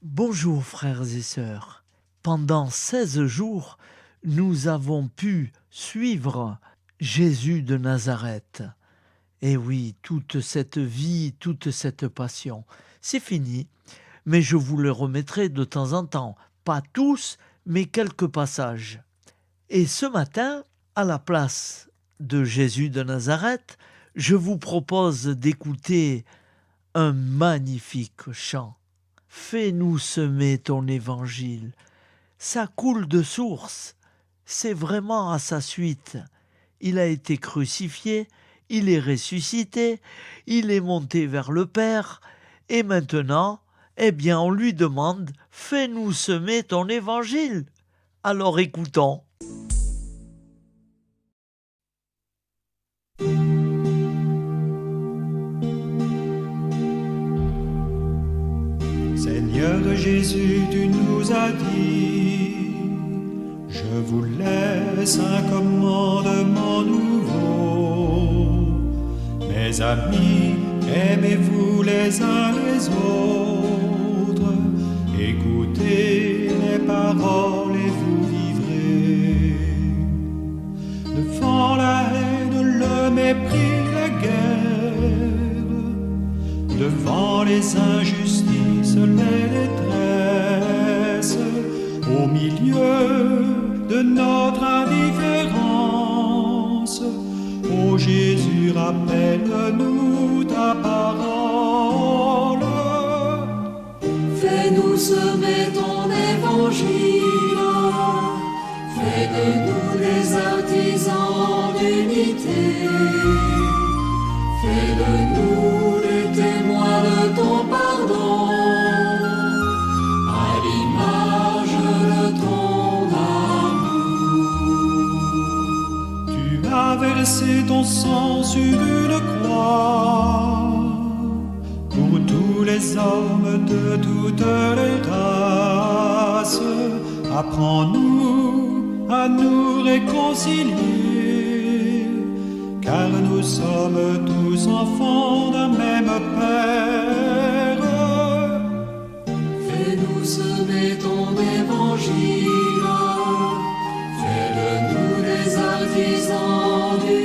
Bonjour frères et sœurs. Pendant 16 jours, nous avons pu suivre Jésus de Nazareth. Et oui, toute cette vie, toute cette passion, c'est fini, mais je vous le remettrai de temps en temps. Pas tous, mais quelques passages. Et ce matin, à la place de Jésus de Nazareth, je vous propose d'écouter un magnifique chant. Fais-nous semer ton évangile. Ça coule de source. C'est vraiment à sa suite. Il a été crucifié, il est ressuscité, il est monté vers le Père, et maintenant, on lui demande « Fais-nous semer ton évangile ». Alors écoutons. Seigneur Jésus, tu nous as dit, je vous laisse un commandement nouveau. Mes amis, aimez-vous les uns les autres, écoutez les paroles et vous vivrez. Devant la haine, le mépris, la guerre, devant les injustices, les détresses, au milieu de notre indifférence, ô Jésus, rappelle-nous ta parole. Fais-nous semer ton évangile, fais de nous des artisans d'unité, fais de nous des témoins de ton pardon, à l'image de ton amour. Tu as versé ton sang sur une croix pour tous les hommes de toutes les races. Apprends-nous à nous réconcilier, car nous sommes tous enfants d'un même Père. Fais-nous semer ton évangile, fais de nous des artisans du